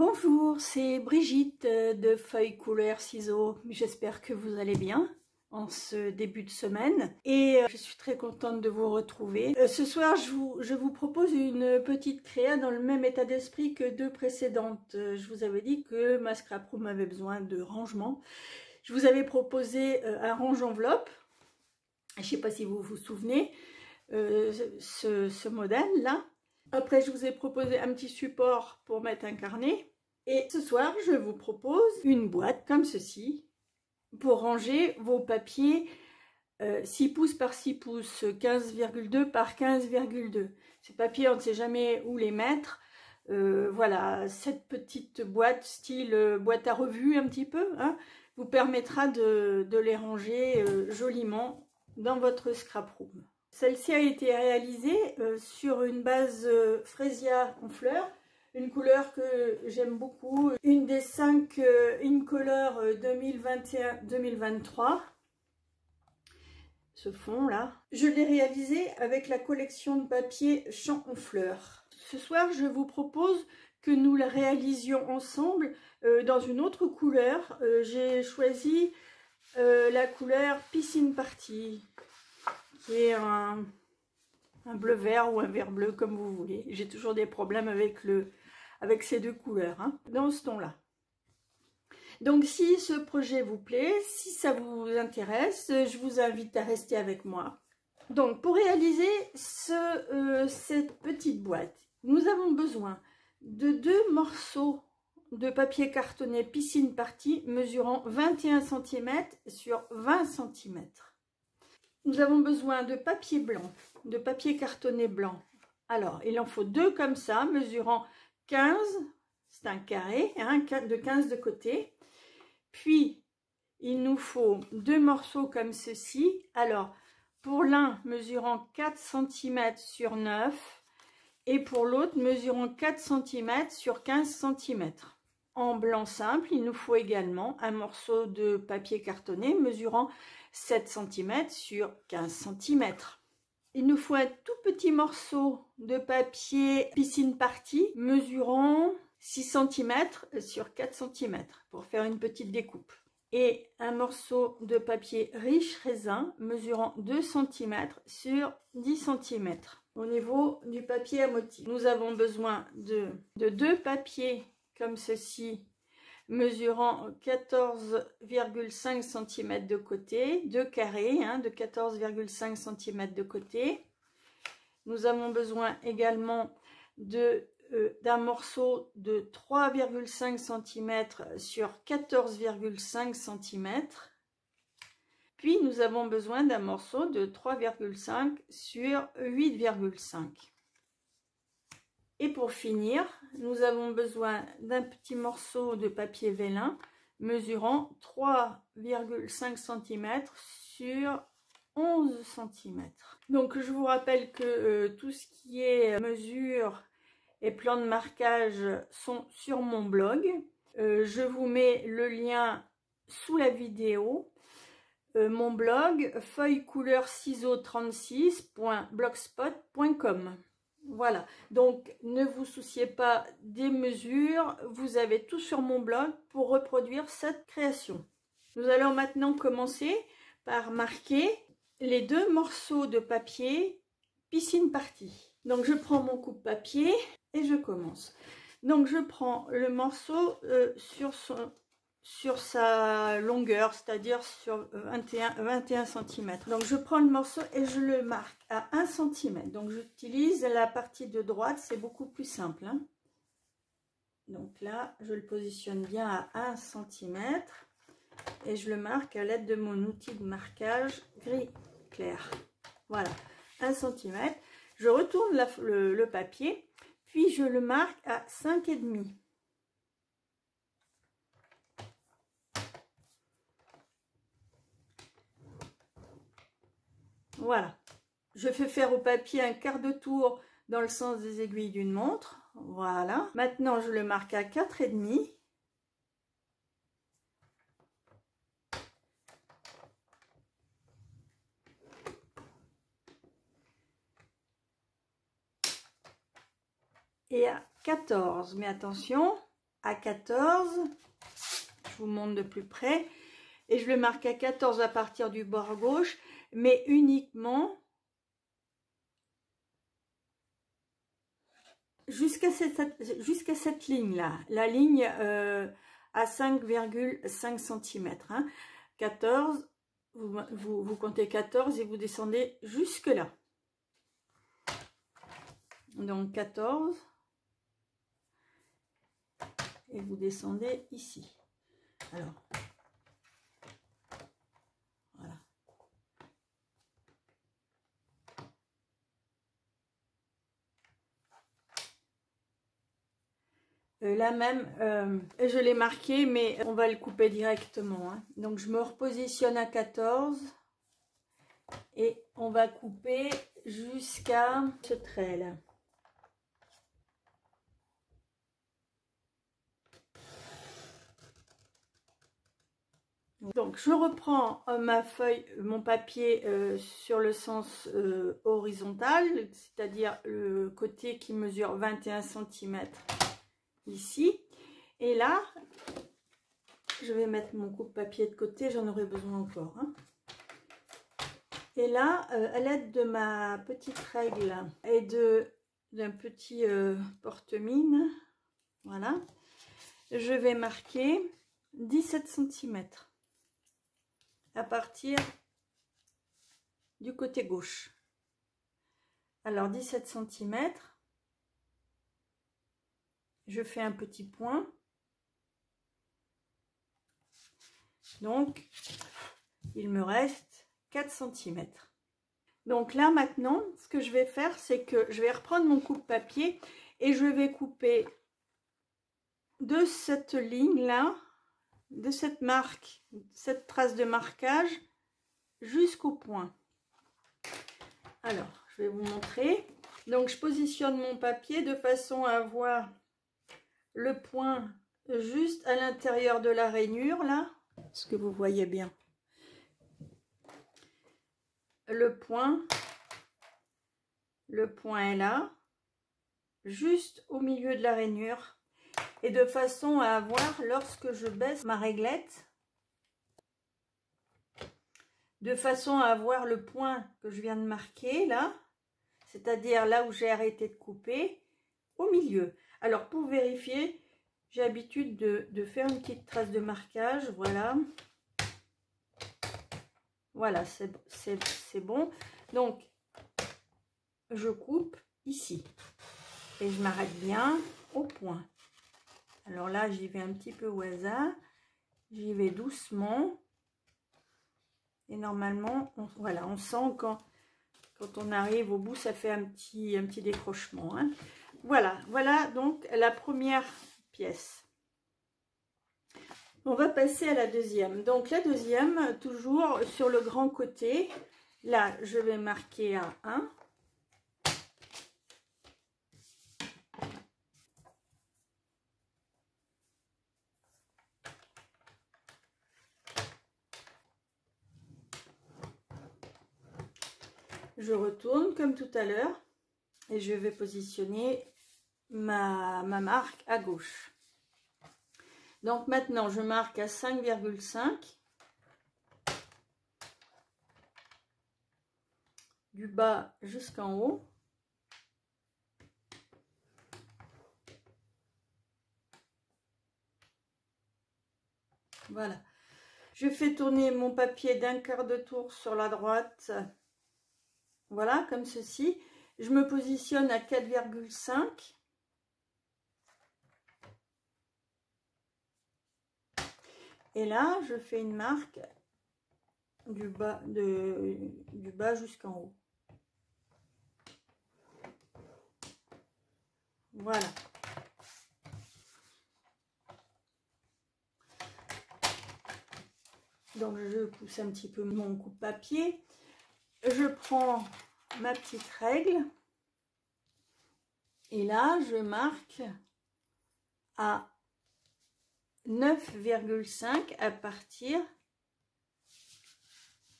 Bonjour, c'est Brigitte de Feuilles Couleurs Ciseaux. J'espère que vous allez bien en ce début de semaine et je suis très contente de vous retrouver. Ce soir, je vous propose une petite créa dans le même état d'esprit que deux précédentes. Je vous avais dit que ma scrap room avait besoin de rangement. Je vous avais proposé un range-enveloppe. Je ne sais pas si vous vous souvenez, ce modèle-là. Après, je vous ai proposé un petit support pour mettre un carnet. Et ce soir, je vous propose une boîte comme ceci pour ranger vos papiers 6 pouces par 6 pouces, 15,2 par 15,2. Ces papiers, on ne sait jamais où les mettre. Voilà, cette petite boîte, style boîte à revue un petit peu, hein, vous permettra de les ranger joliment dans votre scrap room. Celle-ci a été réalisée sur une base Freesia en fleurs, une couleur que j'aime beaucoup, une des 5 InColor 2021-2023. Ce fond là. Je l'ai réalisé avec la collection de papier Champ en fleurs. Ce soir, je vous propose que nous la réalisions ensemble dans une autre couleur. J'ai choisi la couleur Piscine Party, qui est un bleu vert ou un vert bleu comme vous voulez. J'ai toujours des problèmes avec ces deux couleurs, hein, dans ce ton-là. Donc si ce projet vous plaît, si ça vous intéresse, je vous invite à rester avec moi. Donc pour réaliser cette petite boîte, nous avons besoin de 2 morceaux de papier cartonné Piscine Party mesurant 21 cm sur 20 cm. Nous avons besoin de papier blanc, de papier cartonné blanc. Alors, il en faut 2 comme ça, mesurant 15, c'est un carré, hein, de 15 de côté. Puis, il nous faut 2 morceaux comme ceci. Alors, pour l'un, mesurant 4 cm sur 9 et pour l'autre, mesurant 4 cm sur 15 cm. En blanc simple, il nous faut également un morceau de papier cartonné mesurant 7 cm sur 15 cm. Il nous faut un tout petit morceau de papier Piscine Party mesurant 6 cm sur 4 cm pour faire une petite découpe. Et un morceau de papier Riche Raisin mesurant 2 cm sur 10 cm. Au niveau du papier à motif, nous avons besoin de 2 papiers comme ceci, mesurant 14,5 cm de côté, 2 carrés de 14,5 cm de côté. Nous avons besoin également d'un morceau de 3,5 cm sur 14,5 cm. Puis nous avons besoin d'un morceau de 3,5 sur 8,5. Et pour finir, nous avons besoin d'un petit morceau de papier vélin mesurant 3,5 cm sur 11 cm. Donc je vous rappelle que tout ce qui est mesure et plan de marquage sont sur mon blog. Je vous mets le lien sous la vidéo. Mon blog feuillescouleursciseaux36.blogspot.com. Voilà, donc ne vous souciez pas des mesures, vous avez tout sur mon blog pour reproduire cette création. Nous allons maintenant commencer par marquer les 2 morceaux de papier Piscine Party. Donc je prends mon coupe-papier et je commence. Donc je prends le morceau sur sa longueur, c'est-à-dire sur 21 cm. Donc je prends le morceau et je le marque à 1 cm. Donc j'utilise la partie de droite, c'est beaucoup plus simple, hein. Donc là, je le positionne bien à 1 cm et je le marque à l'aide de mon outil de marquage gris clair. Voilà, 1 cm. Je retourne le papier, puis je le marque à 5,5. Voilà, je fais faire au papier un quart de tour dans le sens des aiguilles d'une montre. Voilà, maintenant je le marque à 4,5. Et à 14, mais attention, à 14. Je vous montre de plus près. Et je le marque à 14 à partir du bord gauche, mais uniquement jusqu'à cette ligne-là. La ligne à 5,5 cm. Hein. 14, vous comptez 14 et vous descendez jusque là. Donc 14. Et vous descendez ici. Alors, voilà. Là même, je l'ai marqué, mais on va le couper directement. Hein. Donc, je me repositionne à 14 et on va couper jusqu'à ce trait-là. Donc, je reprends ma feuille, mon papier sur le sens horizontal, c'est-à-dire le côté qui mesure 21 cm ici. Et là, je vais mettre mon coupe-papier de côté, j'en aurai besoin encore. Hein. Et là, à l'aide de ma petite règle et d'un petit porte-mine, voilà, je vais marquer 17 cm. À partir du côté gauche. Alors 17 cm, je fais un petit point. Donc, il me reste 4 cm. Donc là maintenant, ce que je vais faire, c'est que je vais reprendre mon coupe-papier et je vais couper de cette ligne-là, de cette marque, cette trace de marquage, jusqu'au point. Alors, je vais vous montrer. Donc, je positionne mon papier de façon à avoir le point juste à l'intérieur de la rainure, là. Est-ce que vous voyez bien? Le point est là, juste au milieu de la rainure. Et de façon à avoir, lorsque je baisse ma réglette, de façon à avoir le point que je viens de marquer là, c'est-à-dire là où j'ai arrêté de couper, au milieu. Alors pour vérifier, j'ai l'habitude de faire une petite trace de marquage, voilà. Voilà, c'est bon. Donc, je coupe ici. Et je m'arrête bien au point. Alors là, j'y vais un petit peu au hasard. J'y vais doucement. Et normalement, voilà, on sent quand on arrive au bout, ça fait un petit décrochement. Hein. Voilà donc la première pièce. On va passer à la deuxième. Donc la deuxième, toujours sur le grand côté. Là, je vais marquer à 1. Je retourne comme tout à l'heure et je vais positionner ma marque à gauche. Donc maintenant, je marque à 5,5 du bas jusqu'en haut. Voilà. Je fais tourner mon papier d'un quart de tour sur la droite. Voilà, comme ceci. Je me positionne à 4,5. Et là, je fais une marque du bas jusqu'en haut. Voilà. Donc, je pousse un petit peu mon coupe-papier. Je prends ma petite règle. Et là, je marque à 9,5 à partir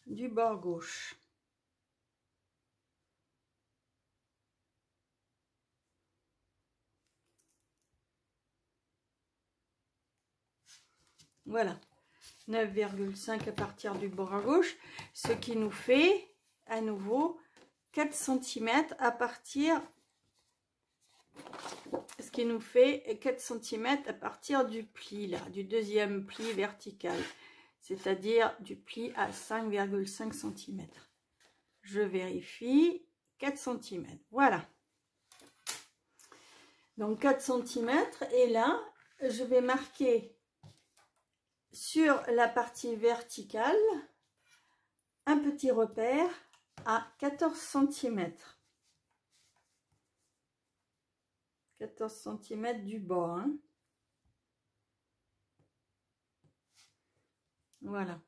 du bord gauche. Voilà, 9,5 à partir du bord à gauche, ce qui nous fait à nouveau 4 cm à partir, à partir du pli là, du deuxième pli vertical, c'est-à-dire du pli à 5,5 cm. Je vérifie, 4 cm, voilà. Donc 4 cm, et là, je vais marquer sur la partie verticale un petit repère à 14 cm. 14 cm du bas. Hein. Voilà.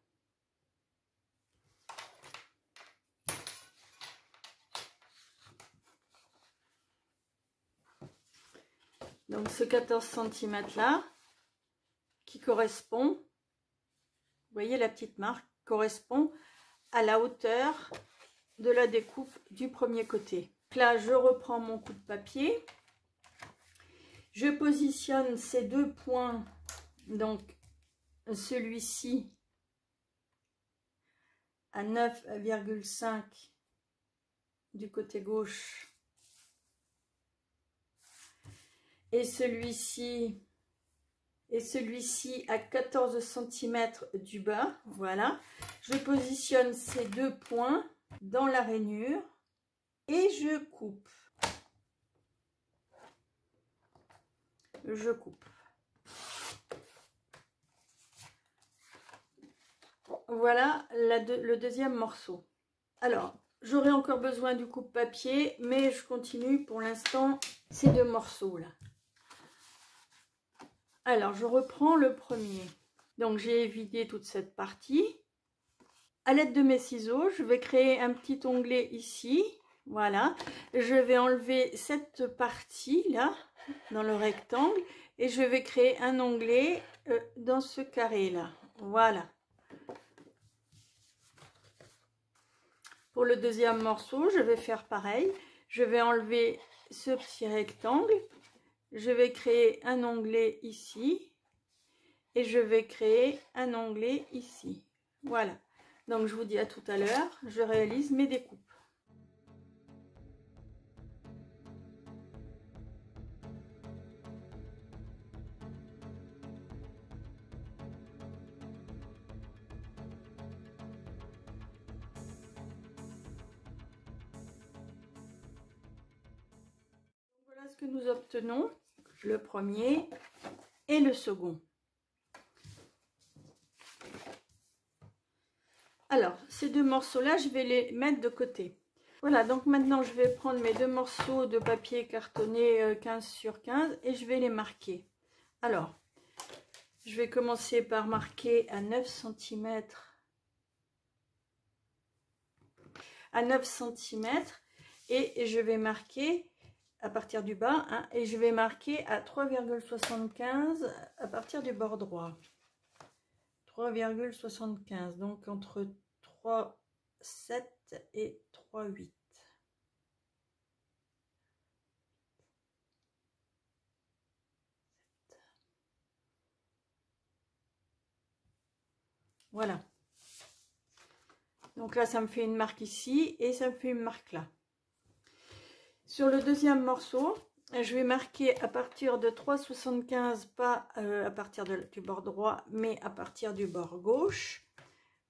Donc ce 14 cm là, qui correspond, vous voyez la petite marque, correspond à la hauteur de la découpe du premier côté. Là, je reprends mon coup de papier. Je positionne ces deux points, donc celui-ci à 9,5 du côté gauche et celui-ci à 14 cm du bas. Voilà, je positionne ces deux points dans la rainure et je coupe. Voilà le deuxième morceau. Alors, j'aurai encore besoin du coupe-papier, mais je continue pour l'instant ces deux morceaux là. Alors, je reprends le premier. Donc, j'ai vidé toute cette partie. À l'aide de mes ciseaux, je vais créer un petit onglet ici. Voilà. Je vais enlever cette partie là, dans le rectangle, et je vais créer un onglet dans ce carré là. Voilà. Pour le deuxième morceau, je vais faire pareil. Je vais enlever ce petit rectangle. Je vais créer un onglet ici. Et je vais créer un onglet ici. Voilà. Donc, je vous dis à tout à l'heure. Je réalise mes découpes. Voilà ce que nous obtenons. Le premier et le second. Alors, ces deux morceaux-là, je vais les mettre de côté. Voilà, donc maintenant, je vais prendre mes deux morceaux de papier cartonné 15 sur 15 et je vais les marquer. Alors, je vais commencer par marquer à 9 cm. À 9 cm et je vais marquer à partir du bas, hein, et je vais marquer à 3,75 à partir du bord droit. 3,75, donc entre 3,7 et 3,8. Voilà. Donc là, ça me fait une marque ici et ça me fait une marque là. Sur le deuxième morceau, je vais marquer à partir de 3,75, pas à partir du bord droit, mais à partir du bord gauche.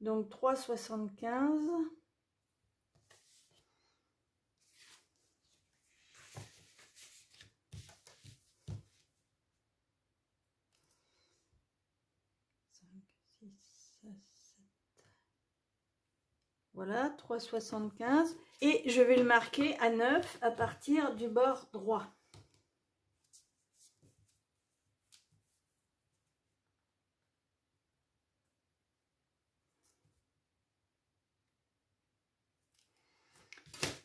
Donc 3,75. Voilà, 3,75 et je vais le marquer à 9 à partir du bord droit.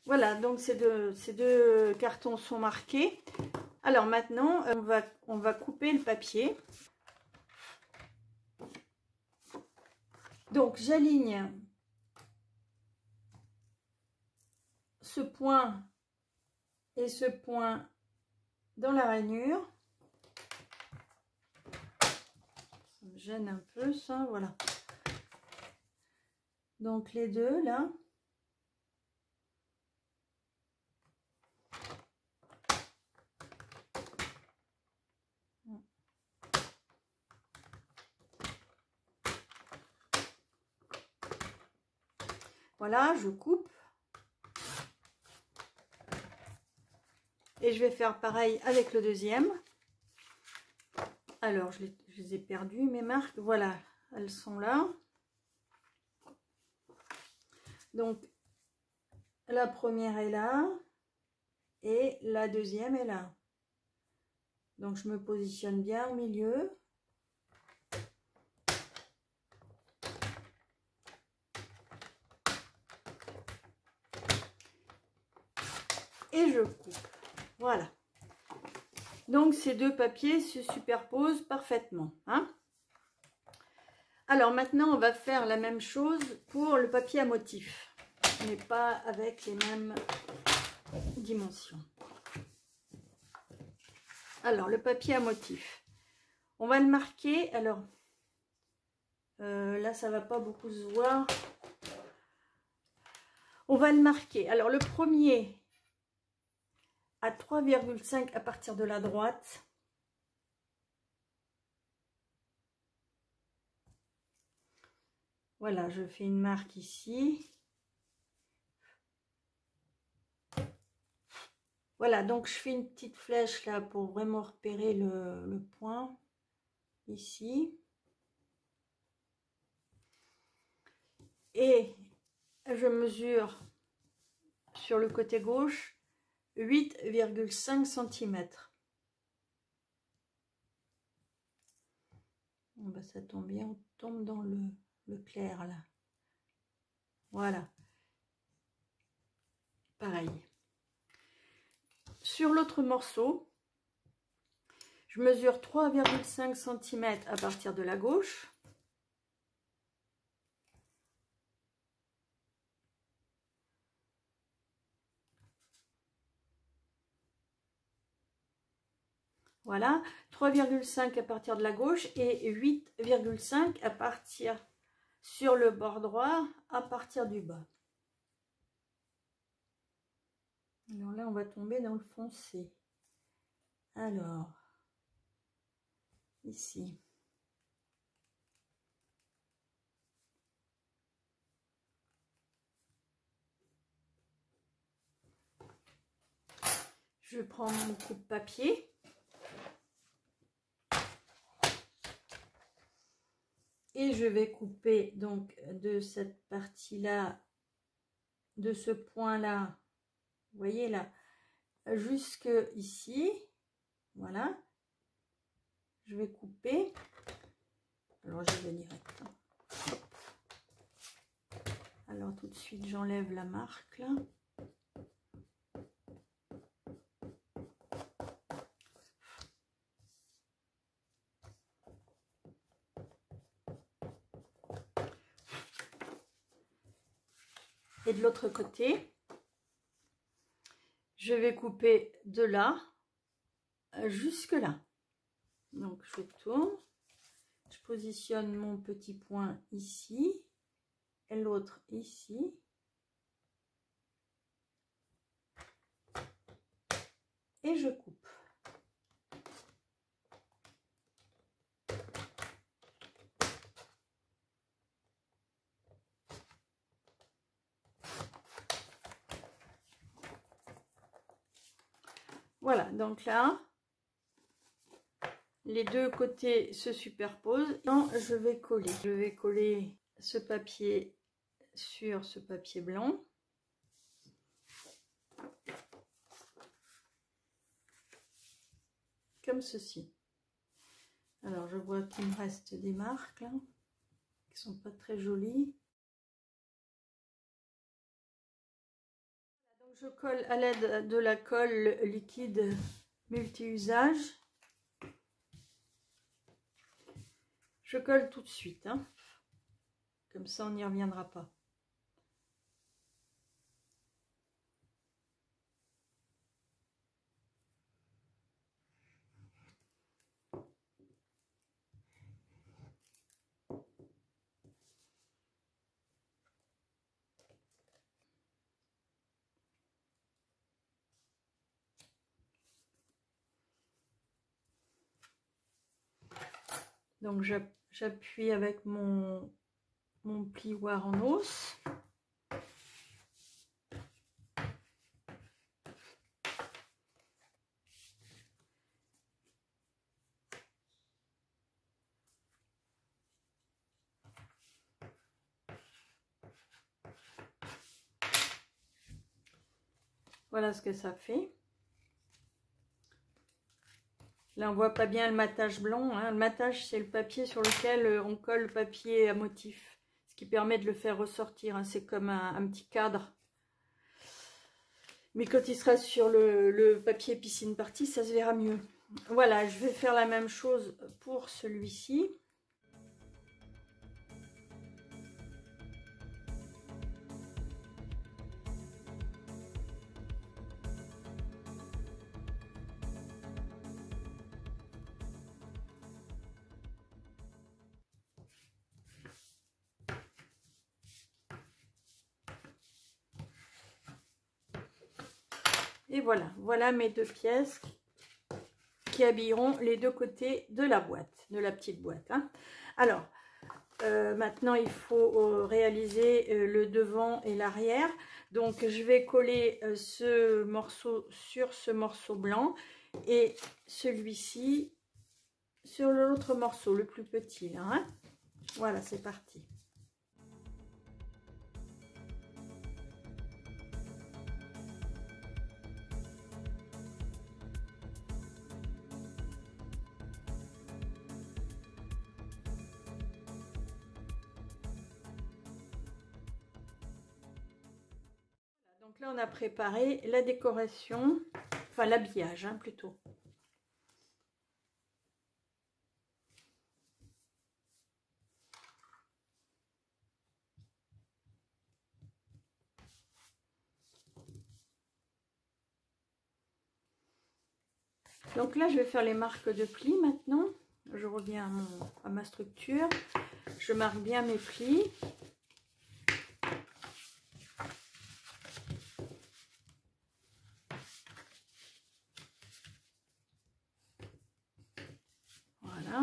Voilà, donc ces deux cartons sont marqués. Alors maintenant, on va couper le papier. Donc j'aligne ce point et ce point dans la rainure. me gêne un peu ça, voilà. Donc les deux là. Voilà, je coupe. Et je vais faire pareil avec le deuxième. Alors, je les ai perdues, mes marques. Voilà, elles sont là. Donc, la première est là. Et la deuxième est là. Donc, je me positionne bien au milieu. Et je coupe. Voilà. Donc, ces deux papiers se superposent parfaitement. Hein? Alors, maintenant, on va faire la même chose pour le papier à motif, mais pas avec les mêmes dimensions. Alors, le papier à motif, on va le marquer. Alors, là, ça va pas beaucoup se voir. On va le marquer. Alors, le premier à 3,5 à partir de la droite. Voilà, je fais une marque ici. Voilà, donc je fais une petite flèche là pour vraiment repérer le point ici. Et je mesure sur le côté gauche 8,5 cm. Bon, bah, ça tombe bien, on tombe dans le clair là. Voilà. Pareil. Sur l'autre morceau, je mesure 3,5 cm à partir de la gauche. Voilà, 3,5 à partir de la gauche et 8,5 à partir sur le bord droit à partir du bas. Alors là, on va tomber dans le foncé. Alors, ici. Je prends mon coupe-papier. Et je vais couper donc de cette partie-là, de ce point-là, vous voyez là, jusque ici. Voilà. Je vais couper. Alors je vais direct. Alors tout de suite, j'enlève la marque là. Et de l'autre côté, je vais couper de là jusque là. Donc je tourne, je positionne mon petit point ici et l'autre ici. Et je coupe. Voilà, donc là, les deux côtés se superposent. Donc, je vais coller. Je vais coller ce papier sur ce papier blanc. Comme ceci. Alors, je vois qu'il me reste des marques là, qui sont pas très jolies. Donc, je colle à l'aide de la colle liquide multi-usage. Je colle tout de suite, hein. Comme ça on n'y reviendra pas. Donc j'appuie avec mon plioir en os. Voilà ce que ça fait. Là, on voit pas bien le matage blanc, hein. Le matage, c'est le papier sur lequel on colle le papier à motif, ce qui permet de le faire ressortir, hein. C'est comme un petit cadre. Mais quand il sera sur le papier piscine party, ça se verra mieux. Voilà, je vais faire la même chose pour celui-ci. Et voilà mes deux pièces qui habilleront les deux côtés de la boîte, de la petite boîte, hein. Alors, maintenant il faut réaliser le devant et l'arrière. Donc je vais coller ce morceau sur ce morceau blanc et celui-ci sur l'autre morceau, le plus petit, là, hein. Voilà, c'est parti. Donc là, on a préparé la décoration, enfin l'habillage, hein, plutôt. Donc là, je vais faire les marques de plis maintenant. Je reviens à ma structure. Je marque bien mes plis. Voilà.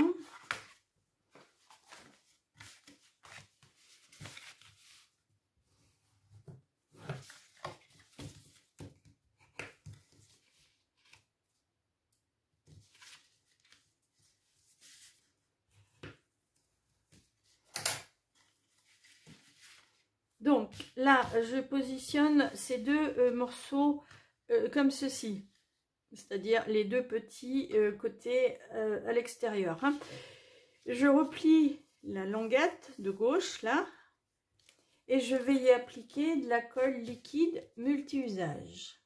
Donc là, je positionne ces deux morceaux comme ceci, c'est-à-dire les deux petits côtés à l'extérieur, hein. Je replie la languette de gauche là et je vais y appliquer de la colle liquide multi-usage.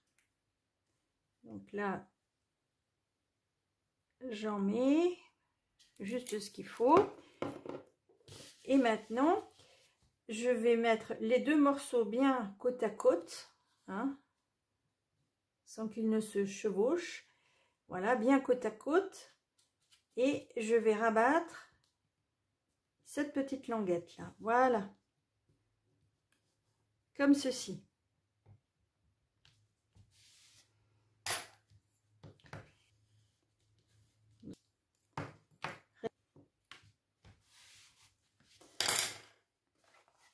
Donc là, j'en mets juste ce qu'il faut. Et maintenant, je vais mettre les deux morceaux bien côte à côte, hein, sans qu'ils ne se chevauchent. Voilà, bien côte à côte. Et je vais rabattre cette petite languette là. Voilà. Comme ceci.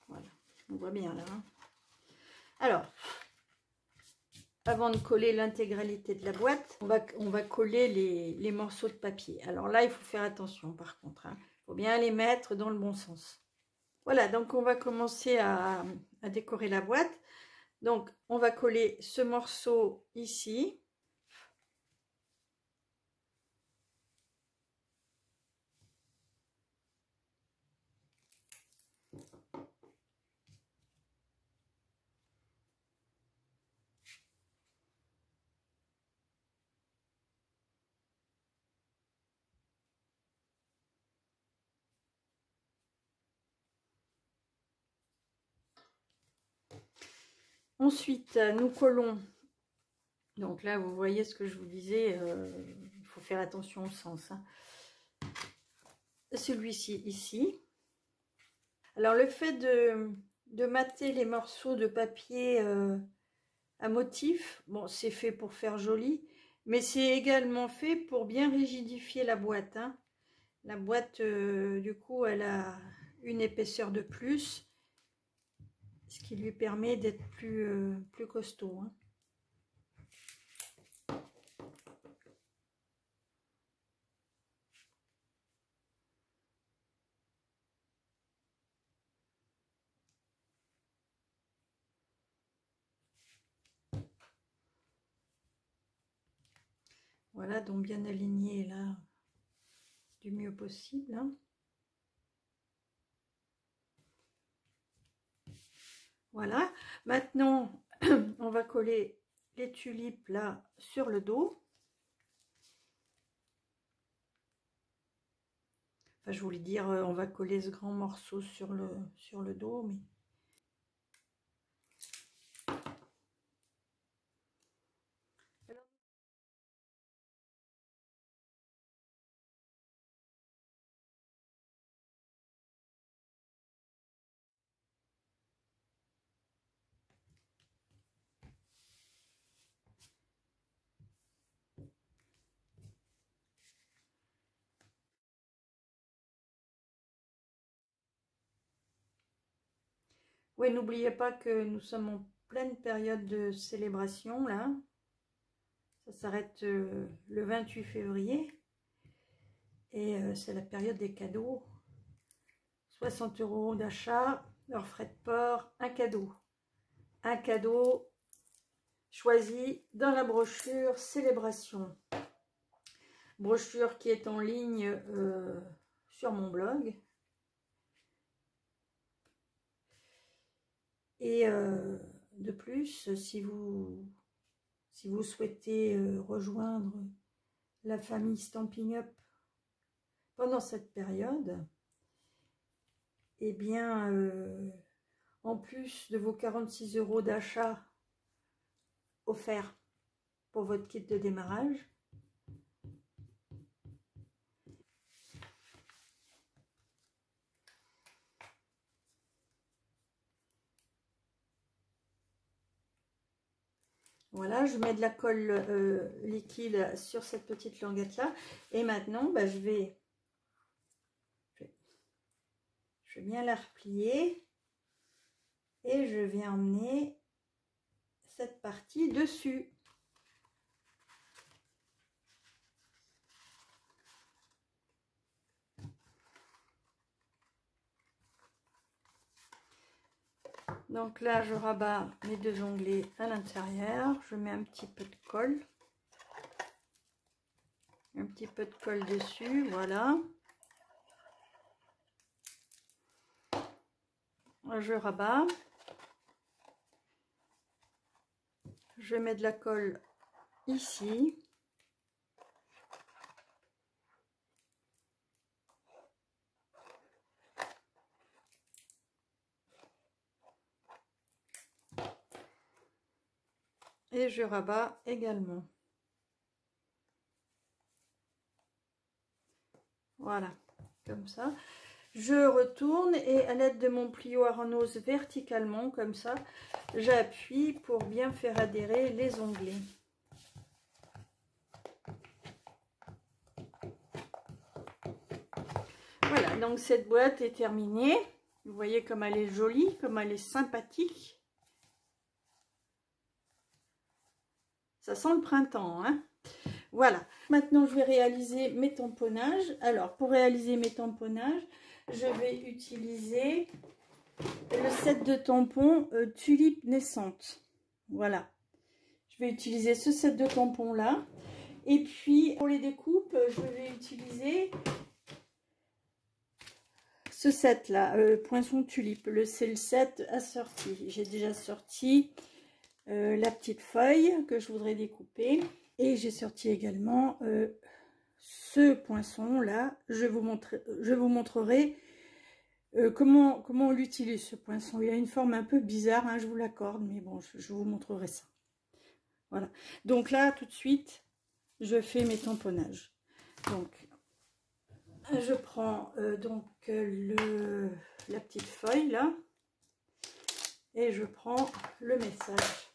Voilà, on voit bien là, hein. Alors, avant de coller l'intégralité de la boîte, on va coller les morceaux de papier. Alors là, il faut faire attention par contre, hein. Il faut bien les mettre dans le bon sens. Voilà, donc on va commencer à décorer la boîte. Donc, on va coller ce morceau ici. Ensuite, nous collons. Donc là, vous voyez ce que je vous disais, il faut faire attention au sens, hein. Celui-ci ici. Alors le fait de mater les morceaux de papier à motif, bon, c'est fait pour faire joli, mais c'est également fait pour bien rigidifier la boîte, hein. La boîte, du coup, elle a une épaisseur de plus, ce qui lui permet d'être plus costaud, hein. Voilà, donc bien aligné là, du mieux possible, hein. Voilà, maintenant on va coller les tulipes là sur le dos. Enfin, je voulais dire, on va coller ce grand morceau sur le dos, mais... Oui, n'oubliez pas que nous sommes en pleine période de célébration, là. Ça s'arrête le 28 février. Et c'est la période des cadeaux. 60 € d'achat, hors frais de port, un cadeau. Un cadeau choisi dans la brochure Célébration. Brochure qui est en ligne sur mon blog. Et de plus, si vous souhaitez rejoindre la famille Stampin' Up pendant cette période, eh bien, en plus de vos 46 € d'achat offerts pour votre kit de démarrage, voilà, je mets de la colle liquide sur cette petite languette là. Et maintenant, bah, je vais bien la replier. Et je vais emmener cette partie dessus. Donc là, je rabats mes deux onglets à l'intérieur. Je mets un petit peu de colle. Un petit peu de colle dessus, voilà. Je rabats. Je mets de la colle ici. Et je rabats également. Voilà, comme ça. Je retourne et à l'aide de mon plio Aronos verticalement, comme ça, j'appuie pour bien faire adhérer les onglets. Voilà, donc cette boîte est terminée. Vous voyez comme elle est jolie, comme elle est sympathique. Ça sent le printemps, hein. Voilà, maintenant je vais réaliser mes tamponnages. Alors, pour réaliser mes tamponnages, je vais utiliser le set de tampons Tulipe Naissante. Voilà, je vais utiliser ce set de tampons là. Et puis, pour les découpes, je vais utiliser ce set là, Poinçon Tulipe. C'est le set assorti. J'ai déjà sorti la petite feuille que je voudrais découper. Et j'ai sorti également ce poinçon là. Je vous montrerai comment on l'utilise, ce poinçon. Il a une forme un peu bizarre, hein, je vous l'accorde, mais bon, je vous montrerai ça. Voilà. Donc là, tout de suite, je fais mes tamponnages. Donc, je prends la petite feuille là. Et je prends le message.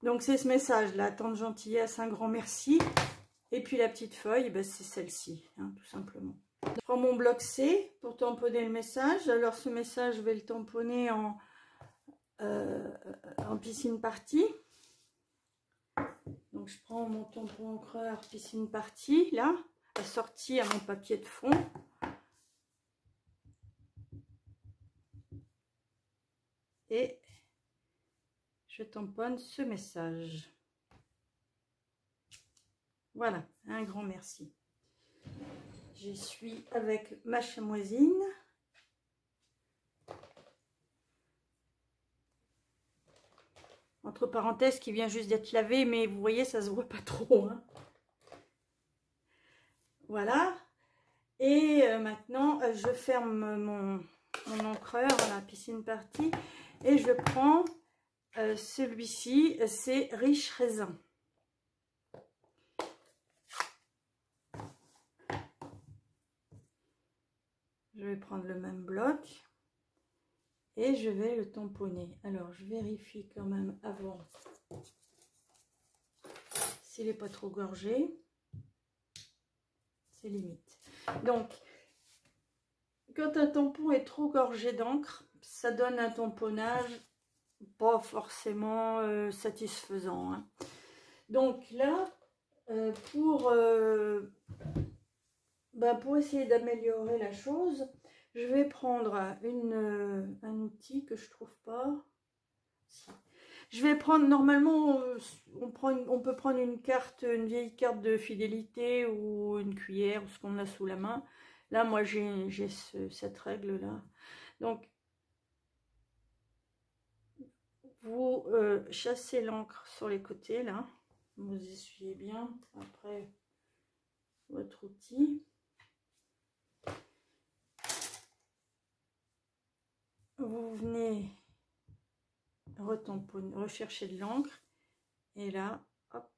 Donc c'est ce message là, tante gentillesse, un grand merci. Et puis la petite feuille, ben, c'est celle-ci, hein, tout simplement. Je prends mon bloc C pour tamponner le message. Alors ce message, je vais le tamponner en piscine party. Donc je prends mon tampon encreur piscine party, là, assorti à mon papier de fond. Et je tamponne ce message. Voilà, un grand merci. J'essuie avec ma chamoisine. Entre parenthèses, qui vient juste d'être lavé, mais vous voyez, ça se voit pas trop. Hein. Voilà. Et maintenant, je ferme mon encreur, la piscine party, et je prends celui-ci, c'est Riche Raisin. Je vais prendre le même bloc et je vais le tamponner. Alors, je vérifie quand même avant s'il n'est pas trop gorgé. C'est limite. Donc, quand un tampon est trop gorgé d'encre, ça donne un tamponnage pas forcément satisfaisant. Hein. Donc là, pour essayer d'améliorer la chose, je vais prendre un outil que je trouve pas. Je vais prendre, normalement, on peut prendre une vieille carte de fidélité ou une cuillère, ou ce qu'on a sous la main. Là, moi, j'ai cette règle-là. Donc, vous chassez l'encre sur les côtés, là. Vous essuyez bien après votre outil. Vous venez rechercher de l'encre et là, hop,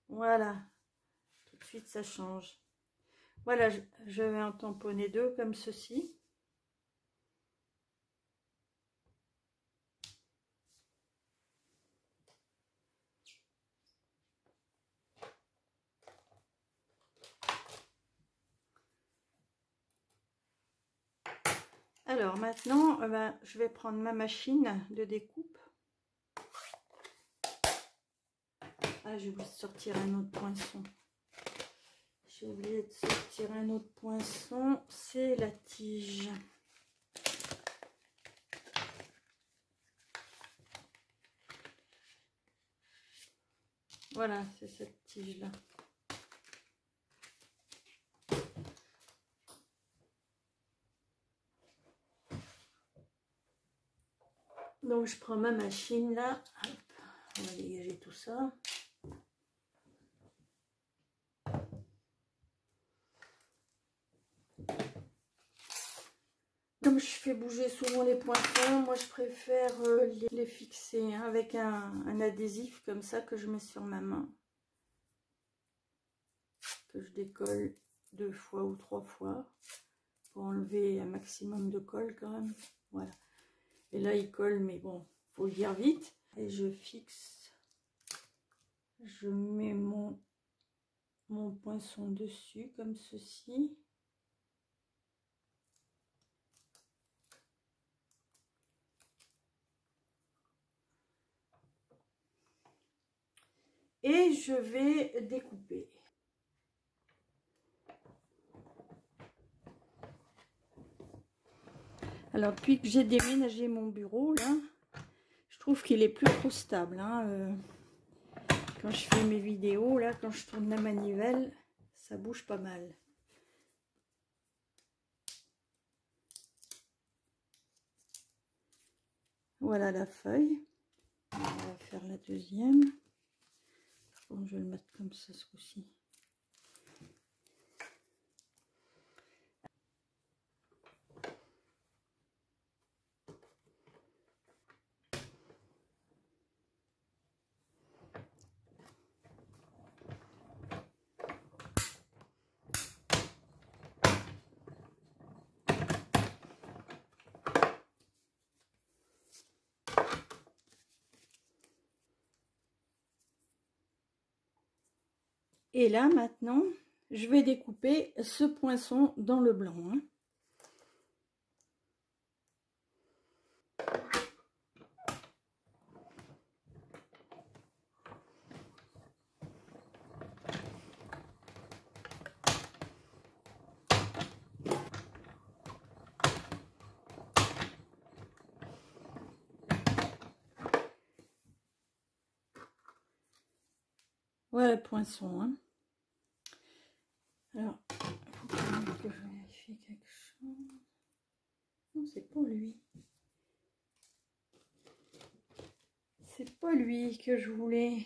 voilà, tout de suite ça change. Voilà, je vais en tamponner deux comme ceci. Alors maintenant, je vais prendre ma machine de découpe. Ah, j'ai oublié de sortir un autre poinçon. J'ai oublié de sortir un autre poinçon, c'est la tige. Voilà, c'est cette tige-là. Donc je prends ma machine là, hop, on va dégager tout ça. Comme je fais bouger souvent les poinçons, moi je préfère les fixer hein, avec un adhésif comme ça que je mets sur ma main. Que je décolle 2 fois ou 3 fois pour enlever un maximum de colle quand même. Voilà. Et là il colle, mais bon, faut le dire vite. Et je fixe, je mets mon poinçon dessus comme ceci. Et je vais découper. Alors, depuis que j'ai déménagé mon bureau, là, je trouve qu'il est plus trop stable. Hein, quand je fais mes vidéos, là, quand je tourne la manivelle, ça bouge pas mal. Voilà la feuille. On va faire la deuxième. Bon, je vais le mettre comme ça ce coup-ci. Et là, maintenant, je vais découper ce poinçon dans le blanc. Hein. Voilà le poinçon. Hein. Alors, il faut que je vérifie quelque chose. Non, c'est pas lui. C'est pas lui que je voulais.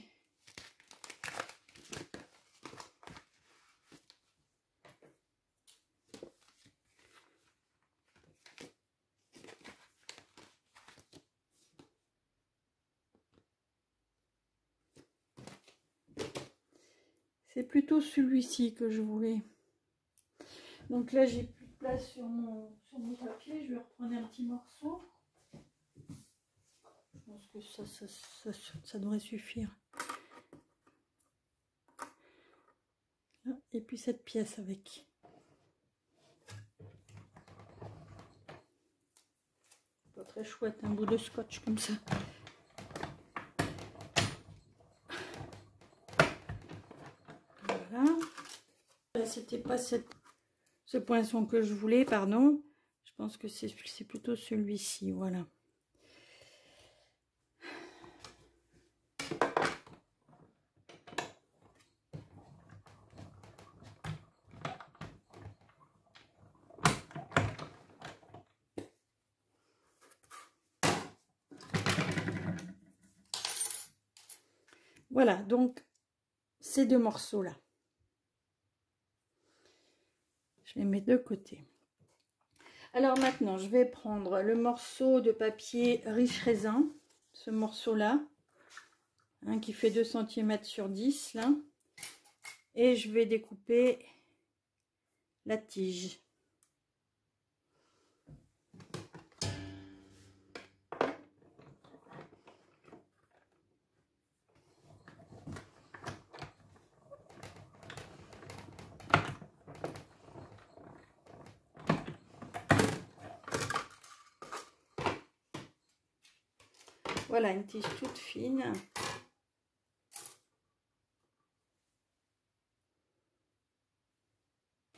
C'est plutôt celui-ci que je voulais. Donc là, j'ai plus de place sur mon papier. Je vais reprendre un petit morceau. Je pense que ça devrait suffire. Et puis cette pièce avec. Pas très chouette, un bout de scotch comme ça. Voilà. C'était pas ce poinçon que je voulais, pardon. Je pense que c'est plutôt celui-ci, voilà. Voilà, donc ces deux morceaux-là. Je les mets de côté. Alors maintenant, je vais prendre le morceau de papier riche raisin, ce morceau-là, hein, qui fait 2 cm sur 10, là, et je vais découper la tige. Voilà, une tige toute fine.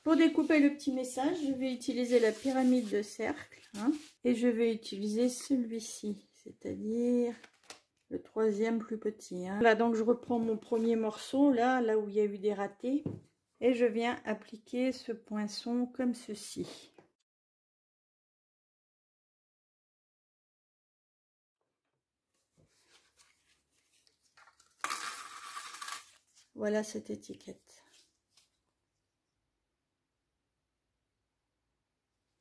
Pour découper le petit message, je vais utiliser la pyramide de cercle, hein, et je vais utiliser celui-ci, c'est-à-dire le troisième plus petit. Hein. Voilà, donc je reprends mon premier morceau, là où il y a eu des ratés, et je viens appliquer ce poinçon comme ceci. Voilà cette étiquette.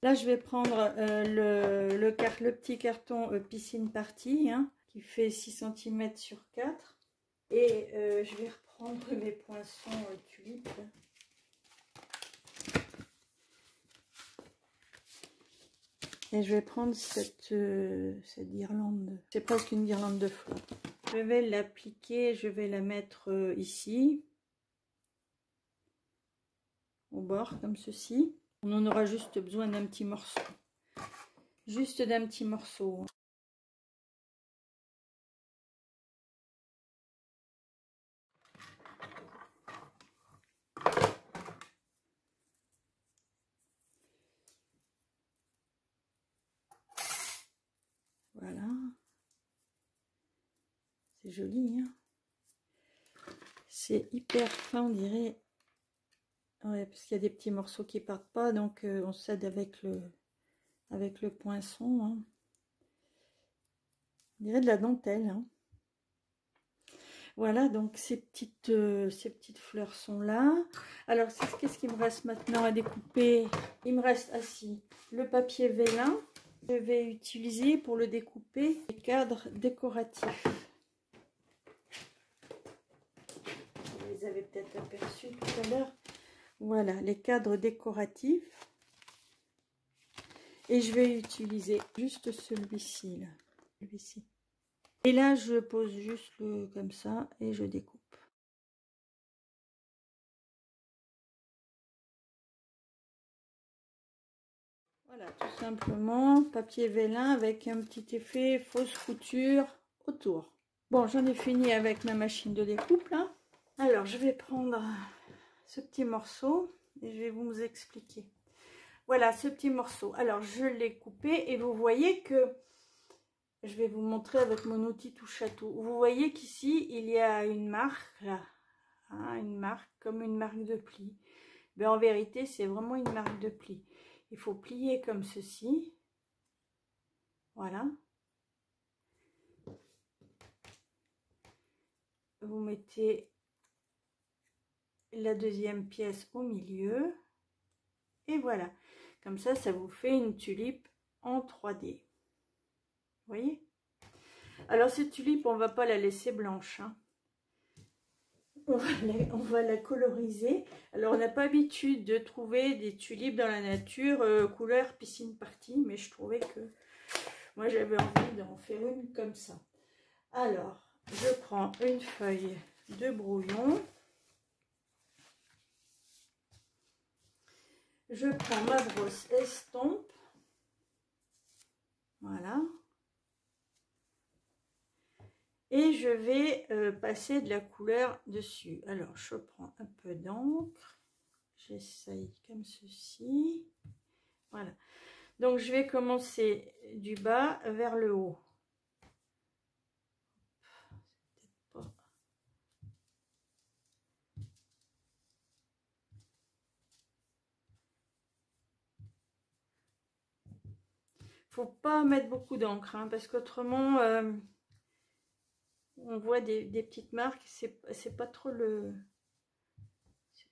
Là, je vais prendre le petit carton piscine party, hein, qui fait 6 cm sur 4. Et je vais reprendre mes poinçons tulipes. Et je vais prendre cette guirlande. C'est presque une guirlande de fleurs. Je vais l'appliquer, je vais la mettre ici, au bord, comme ceci. On en aura juste besoin d'un petit morceau. Juste d'un petit morceau. Voilà. C'est joli, hein. C'est hyper fin, on dirait. Ouais, parce qu'il y a des petits morceaux qui partent pas, donc on s'aide avec le poinçon. Hein. On dirait de la dentelle. Hein. Voilà, donc ces petites fleurs sont là. Alors, qu'est-ce qu'il me reste maintenant à découper? Il me reste le papier vélin. Je vais utiliser pour le découper les cadres décoratifs. Vous les avez peut-être aperçus tout à l'heure. Voilà, les cadres décoratifs. Et je vais utiliser juste celui-ci, là. Celui-ci. Et là, je pose juste comme ça et je découpe. Voilà, tout simplement, papier vélin avec un petit effet fausse couture autour. Bon, j'en ai fini avec ma machine de découpe là. Alors, je vais prendre ce petit morceau et je vais vous expliquer. Voilà, ce petit morceau. Alors, je l'ai coupé et vous voyez que, je vais vous montrer avec mon outil touche à tout. Vous voyez qu'ici, il y a une marque là, hein, une marque comme une marque de pli. Mais en vérité, c'est vraiment une marque de pli. Il faut plier comme ceci. Voilà. Vous mettez la deuxième pièce au milieu. Et voilà. Comme ça, ça vous fait une tulipe en 3D. Vous voyez? Alors, cette tulipe, on va pas la laisser blanche. Hein. On va la coloriser. Alors, on n'a pas l'habitude de trouver des tulipes dans la nature couleur piscine party. Mais je trouvais que moi, j'avais envie d'en faire une comme ça. Alors, je prends une feuille de brouillon. Je prends ma brosse estompe. Voilà. Et je vais passer de la couleur dessus. Alors, je prends un peu d'encre. J'essaye comme ceci. Voilà. Donc, je vais commencer du bas vers le haut. Peut-être pas. Faut pas mettre beaucoup d'encre, hein, parce qu'autrement, on voit des petites marques. C'est pas trop le...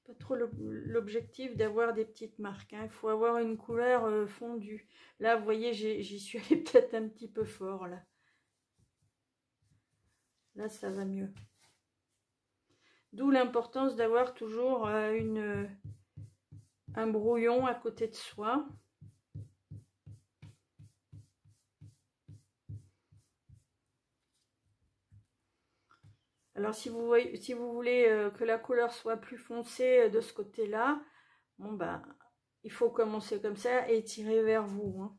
pas trop l'objectif d'avoir des petites marques. Hein. Il faut avoir une couleur fondue. Là, vous voyez, j'y suis allée peut-être un petit peu fort. Là, ça va mieux. D'où l'importance d'avoir toujours un brouillon à côté de soi. Alors, si vous voulez que la couleur soit plus foncée de ce côté-là, bon ben, il faut commencer comme ça et tirer vers vous. Hein.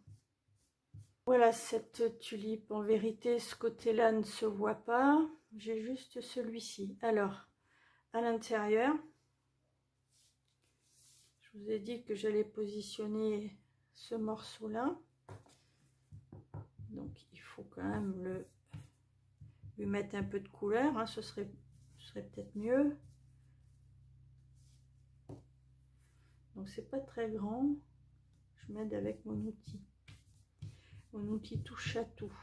Voilà cette tulipe. En vérité, ce côté-là ne se voit pas. J'ai juste celui-ci. Alors, à l'intérieur, je vous ai dit que j'allais positionner ce morceau-là. Donc, il faut quand même lui mettre un peu de couleur. Hein, ce serait peut-être mieux. Donc, c'est pas très grand. Je m'aide avec mon outil. Mon outil touche à tout.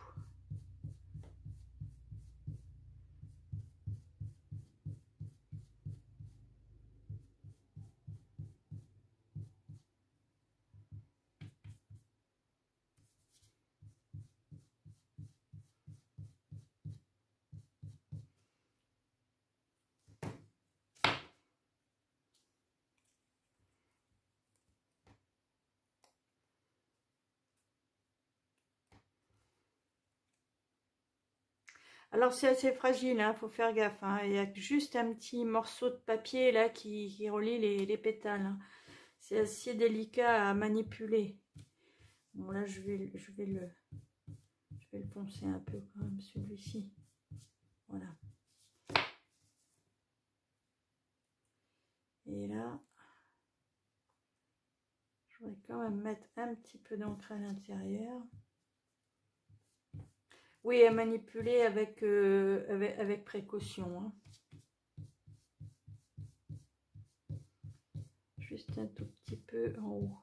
Alors c'est assez fragile, hein, faut faire gaffe. Hein. Il y a juste un petit morceau de papier là qui relie les pétales. Hein. C'est assez délicat à manipuler. Bon là je vais le poncer un peu quand même celui-ci. Voilà. Et là, je voudrais quand même mettre un petit peu d'encre à l'intérieur. Oui, à manipuler avec précaution. Hein. Juste un tout petit peu en haut.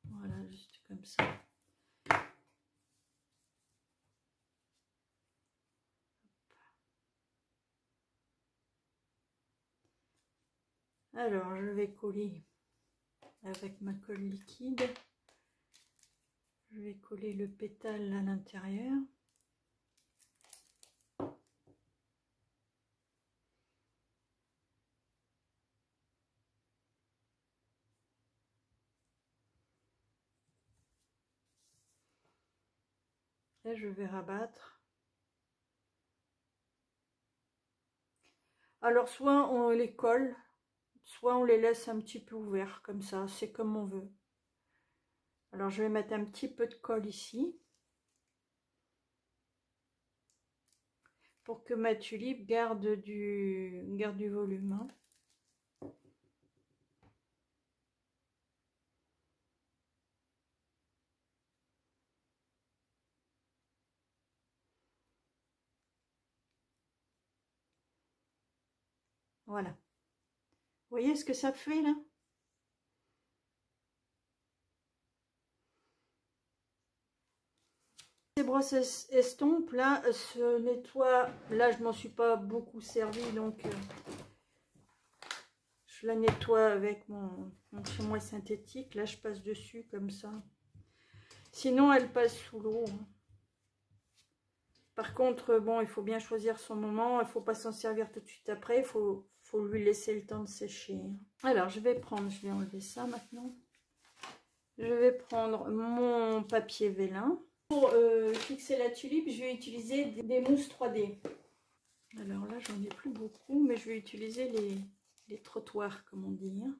Voilà, juste comme ça. Alors, je vais coller avec ma colle liquide. Je vais coller le pétale à l'intérieur. Et je vais rabattre. Alors soit on les colle, soit on les laisse un petit peu ouverts comme ça, c'est comme on veut. Alors je vais mettre un petit peu de colle ici pour que ma tulipe garde du volume, hein. Voilà. Vous voyez ce que ça fait là? Ces brosses estompes là se nettoient. Là je m'en suis pas beaucoup servi, donc je la nettoie avec mon chamois synthétique. Là je passe dessus comme ça. Sinon elle passe sous l'eau, hein. Par contre, bon, il faut bien choisir son moment. Il ne faut pas s'en servir tout de suite après. Il faut lui laisser le temps de sécher. Alors, je vais enlever ça maintenant. Je vais prendre mon papier vélin. Pour fixer la tulipe, je vais utiliser des mousses 3D. Alors là, j'en ai plus beaucoup, mais je vais utiliser les trottoirs, comme on dit, hein.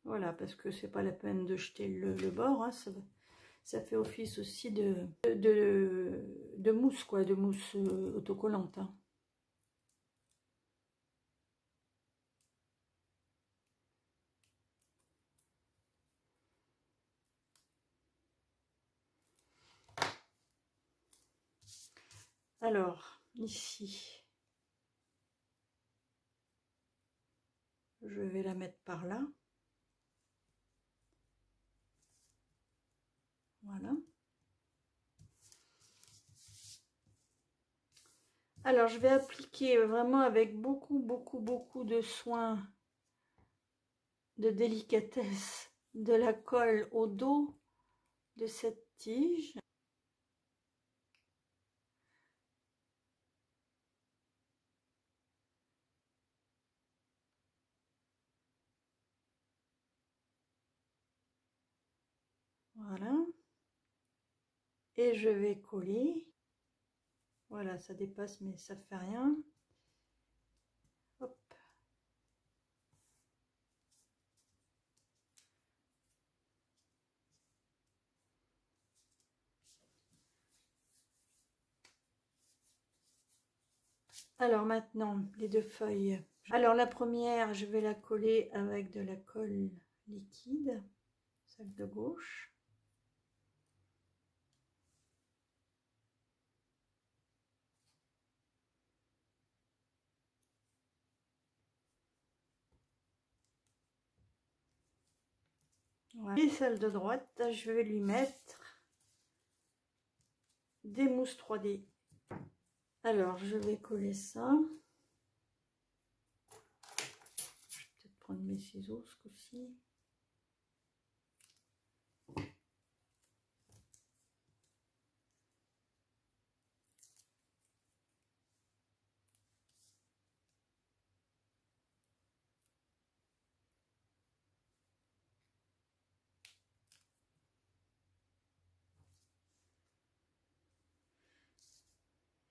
Voilà, parce que c'est pas la peine de jeter le bord, hein, ça fait office aussi de mousse, quoi, de mousse autocollante, hein. Alors, ici, je vais la mettre par là. Voilà. Alors, je vais appliquer vraiment avec beaucoup de soin, de délicatesse, de la colle au dos de cette tige. Voilà. Et je vais coller. Voilà, ça dépasse, mais ça fait rien. Hop. Alors maintenant, les deux feuilles. Alors la première, je vais la coller avec de la colle liquide, celle de gauche. Voilà. Et celle de droite, je vais lui mettre des mousses 3D. Alors, je vais coller ça. Je vais peut-être prendre mes ciseaux ce coup-ci.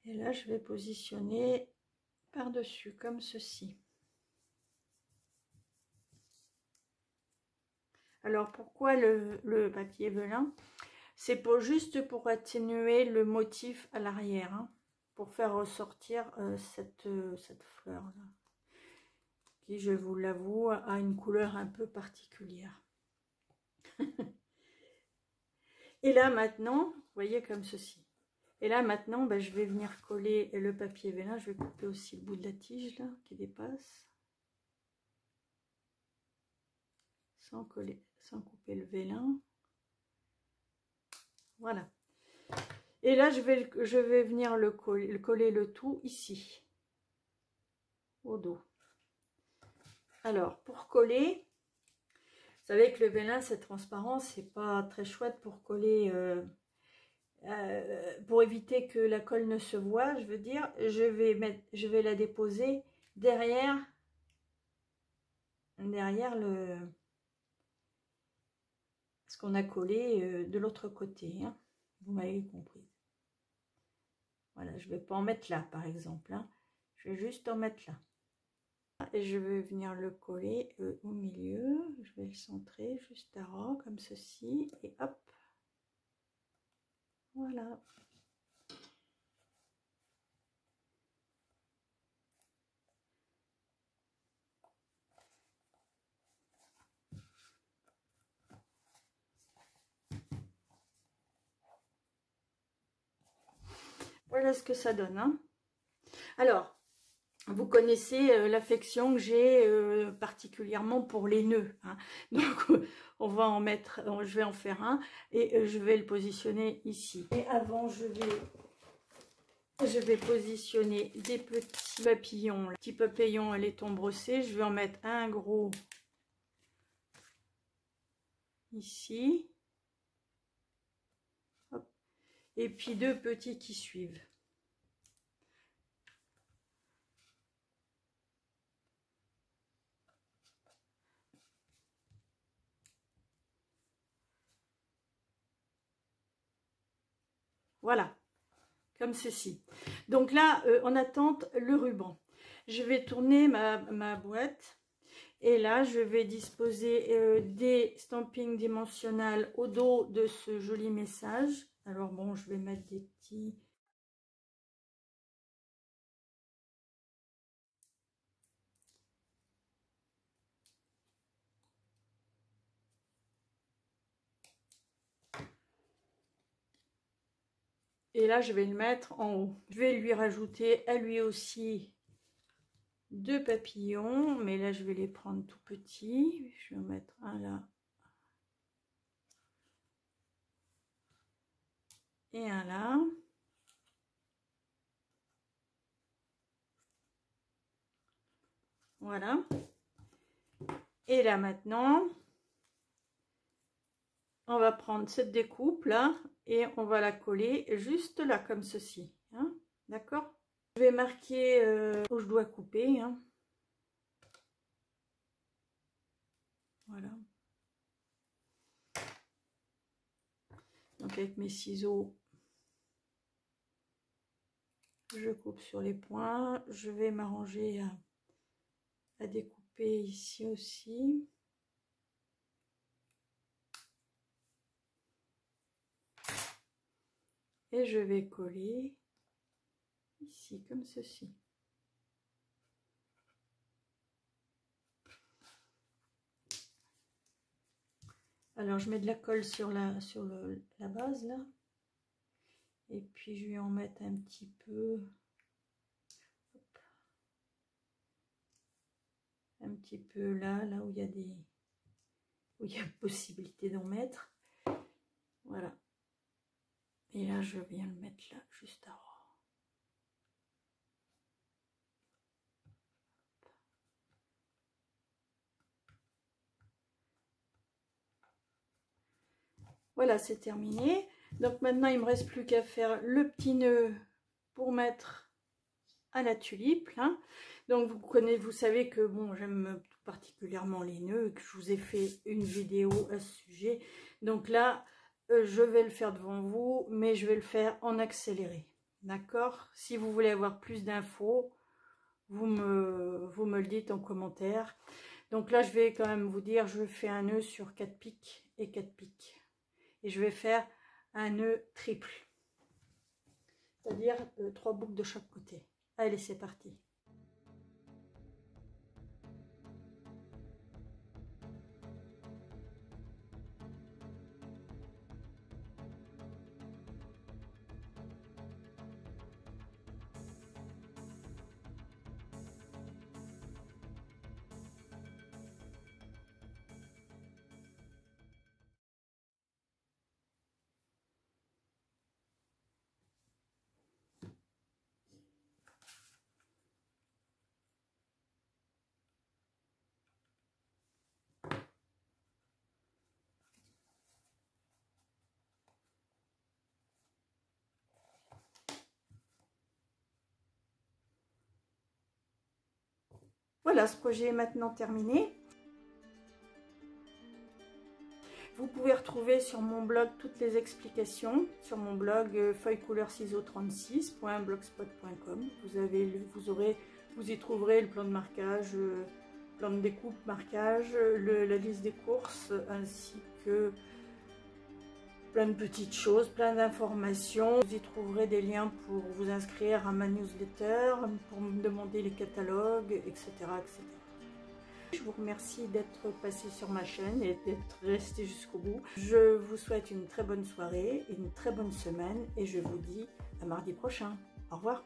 Et là, je vais positionner par-dessus, comme ceci. Alors, pourquoi le papier velin? C'est juste pour atténuer le motif à l'arrière, hein, pour faire ressortir cette fleur-là, qui, je vous l'avoue, a une couleur un peu particulière. Et là, maintenant, vous voyez comme ceci. Et là, maintenant, ben, je vais venir coller le papier vélin. Je vais couper aussi le bout de la tige, là, qui dépasse. Sans couper le vélin. Voilà. Et là, je vais venir coller le tout ici, au dos. Alors, pour coller, Vous savez que le vélin, c'est transparent, c'est pas très chouette pour coller, pour éviter que la colle ne se voie, je veux dire. Je vais la déposer derrière ce qu'on a collé de l'autre côté, hein. Vous m'avez compris. Voilà, je ne vais pas en mettre là, par exemple, hein. Je vais juste en mettre là. Et je vais venir le coller au milieu. Je vais le centrer juste à ras, comme ceci. Et hop. Voilà. Voilà ce que ça donne, hein. Alors, vous connaissez l'affection que j'ai particulièrement pour les nœuds, hein. Donc, on va en mettre, je vais en faire un et je vais le positionner ici. Et avant, je vais positionner des petits papillons. Les petits papillons, les tons brossés, je vais en mettre un gros ici. Hop. Et puis deux petits qui suivent. Voilà, comme ceci. Donc là, en attente, le ruban. Je vais tourner ma boîte. Et là, je vais disposer des stampings dimensionnels au dos de ce joli message. Alors bon, je vais mettre des petits... Et là, je vais le mettre en haut. Je vais lui rajouter à lui aussi deux papillons. Mais là, je vais les prendre tout petits. Je vais en mettre un là. Et un là. Voilà. Et là, maintenant, on va prendre cette découpe là. Et on va la coller juste là, comme ceci. Hein, d'accord? Je vais marquer où je dois couper. Hein. Voilà. Donc avec mes ciseaux, je coupe sur les points. Je vais m'arranger à découper ici aussi. Et je vais coller ici comme ceci. Alors je mets de la colle sur la base là. Et puis je vais en mettre un petit peu. Hop. Un petit peu là où il y a possibilité d'en mettre. Voilà. Et là je viens le mettre là, juste à ras. Voilà, c'est terminé. Donc maintenant, il ne me reste plus qu'à faire le petit nœud pour mettre à la tulipe. Hein. Donc vous savez que bon, j'aime particulièrement les nœuds, que je vous ai fait une vidéo à ce sujet. Donc là, je vais le faire devant vous, mais je vais le faire en accéléré. D'accord? Si vous voulez avoir plus d'infos, vous me le dites en commentaire. Donc là, je vais quand même vous dire, je fais un nœud sur 4 pics et 4 pics. Et je vais faire un nœud triple, c'est-à-dire 3 boucles de chaque côté. Allez, c'est parti. Voilà, ce projet est maintenant terminé. Vous pouvez retrouver sur mon blog toutes les explications, sur mon blog feuille-couleur-ciseaux36.blogspot.com. Vous y trouverez le plan de marquage, plan de découpe, marquage, la liste des courses, ainsi que plein de petites choses, plein d'informations. Vous y trouverez des liens pour vous inscrire à ma newsletter, pour me demander les catalogues, etc., etc. Je vous remercie d'être passé sur ma chaîne et d'être resté jusqu'au bout. Je vous souhaite une très bonne soirée, une très bonne semaine et je vous dis à mardi prochain. Au revoir.